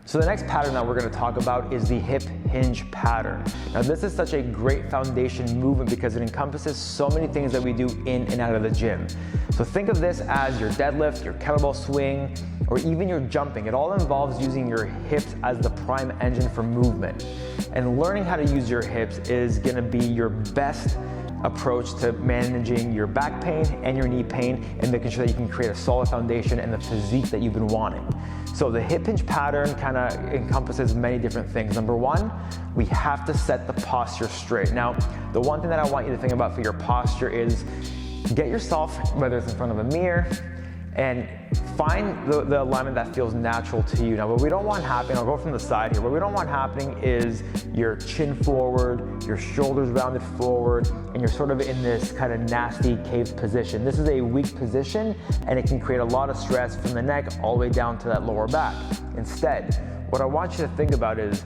So the next pattern that we're going to talk about is the hip hinge pattern. Now this is such a great foundation movement because it encompasses so many things that we do in and out of the gym. So think of this as your deadlift, your kettlebell swing, or even your jumping. It all involves using your hips as the prime engine for movement. And learning how to use your hips is going to be your best approach to managing your back pain and your knee pain and making sure that you can create a solid foundation and the physique that you've been wanting. So the hip hinge pattern kind of encompasses many different things. Number one, we have to set the posture straight. Now, the one thing that I want you to think about for your posture is get yourself, whether it's in front of a mirror, and find the alignment that feels natural to you. Now, what we don't want happening, I'll go from the side here, what we don't want happening is your chin forward, your shoulders rounded forward, and you're sort of in this kind of nasty cave position. This is a weak position, and it can create a lot of stress from the neck all the way down to that lower back. Instead, what I want you to think about is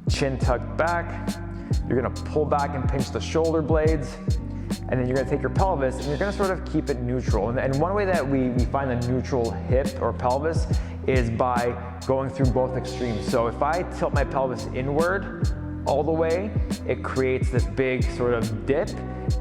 chin tucked back, you're gonna pull back and pinch the shoulder blades, and then you're gonna take your pelvis and you're gonna sort of keep it neutral. And one way that we find the neutral hip or pelvis is by going through both extremes. So if I tilt my pelvis inward all the way, it creates this big sort of dip.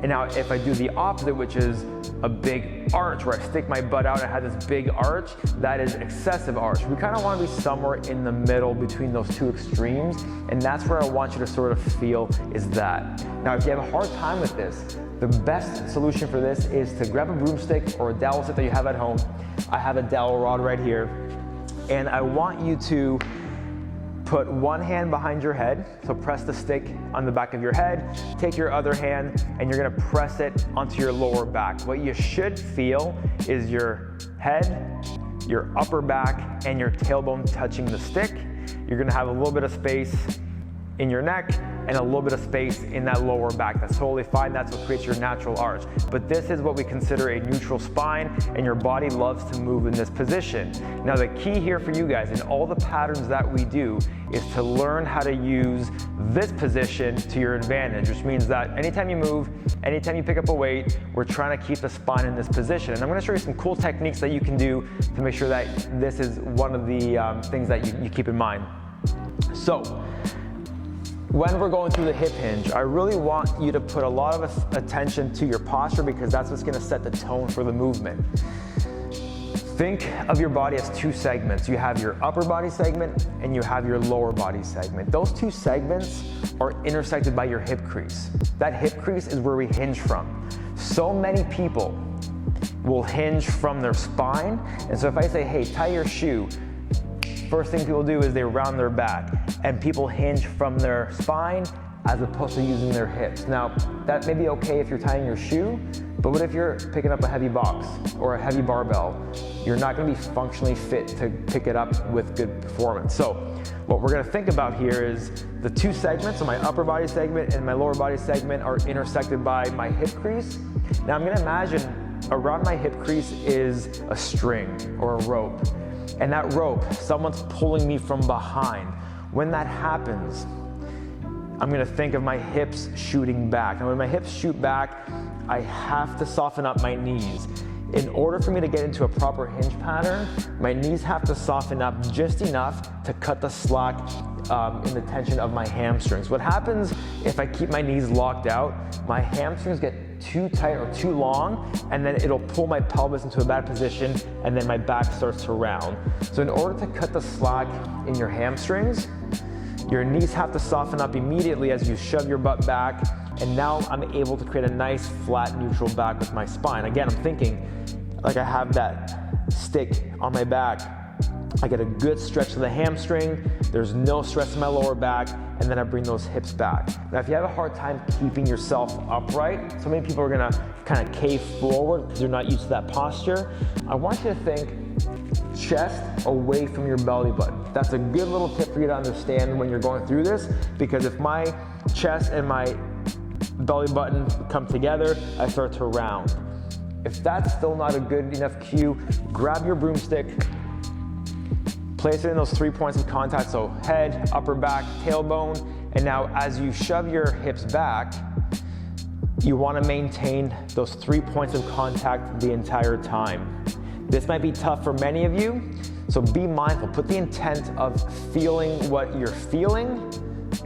And now if I do the opposite, which is a big arch, where I stick my butt out and I have this big arch, that is excessive arch. We kind of want to be somewhere in the middle between those two extremes, and that's where I want you to sort of feel is that. Now, if you have a hard time with this, the best solution for this is to grab a broomstick or a dowel set that you have at home. I have a dowel rod right here, and I want you to put one hand behind your head, so press the stick on the back of your head, take your other hand, and you're gonna press it onto your lower back. What you should feel is your head, your upper back, and your tailbone touching the stick. You're gonna have a little bit of space in your neck and a little bit of space in that lower back. That's totally fine. That's what creates your natural arch. But this is what we consider a neutral spine, and your body loves to move in this position. Now, the key here for you guys in all the patterns that we do is to learn how to use this position to your advantage, which means that anytime you move, anytime you pick up a weight, we're trying to keep the spine in this position. And I'm gonna show you some cool techniques that you can do to make sure that this is one of the things that you keep in mind. So, when we're going through the hip hinge, I really want you to put a lot of attention to your posture because that's what's gonna set the tone for the movement. Think of your body as two segments. You have your upper body segment and you have your lower body segment. Those two segments are intersected by your hip crease. That hip crease is where we hinge from. So many people will hinge from their spine, and so if I say, hey, tie your shoe, first thing people do is they round their back, and people hinge from their spine as opposed to using their hips. Now, that may be okay if you're tying your shoe, but what if you're picking up a heavy box or a heavy barbell? You're not gonna be functionally fit to pick it up with good performance. So what we're gonna think about here is the two segments, so my upper body segment and my lower body segment are intersected by my hip crease. Now I'm gonna imagine around my hip crease is a string or a rope. And that rope, someone's pulling me from behind. When that happens, I'm gonna think of my hips shooting back. Now when my hips shoot back, I have to soften up my knees. In order for me to get into a proper hinge pattern, my knees have to soften up just enough to cut the slack in the tension of my hamstrings. What happens if I keep my knees locked out, my hamstrings get too tight or too long, and then it'll pull my pelvis into a bad position, and then my back starts to round. So in order to cut the slack in your hamstrings, your knees have to soften up immediately as you shove your butt back, and now I'm able to create a nice flat neutral back with my spine. Again, I'm thinking like I have that stick on my back. I get a good stretch to the hamstring, there's no stress in my lower back, and then I bring those hips back. Now, if you have a hard time keeping yourself upright, so many people are gonna kind of cave forward because they're not used to that posture. I want you to think chest away from your belly button. That's a good little tip for you to understand when you're going through this, because if my chest and my belly button come together, I start to round. If that's still not a good enough cue, grab your broomstick, place it in those 3 points of contact, so head, upper back, tailbone, and now as you shove your hips back, you want to maintain those 3 points of contact the entire time. This might be tough for many of you, so be mindful. Put the intent of feeling what you're feeling.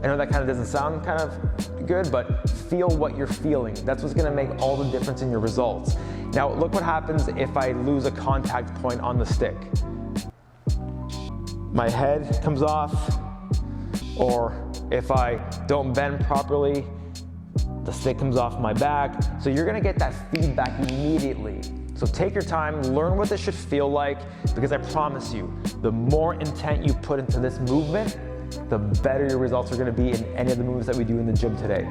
I know that kind of doesn't sound kind of good, but feel what you're feeling. That's what's gonna make all the difference in your results. Now, look what happens if I lose a contact point on the stick. My head comes off, or if I don't bend properly, the stick comes off my back. So you're gonna get that feedback immediately. So take your time, learn what this should feel like, because I promise you, the more intent you put into this movement, the better your results are gonna be in any of the movements that we do in the gym today.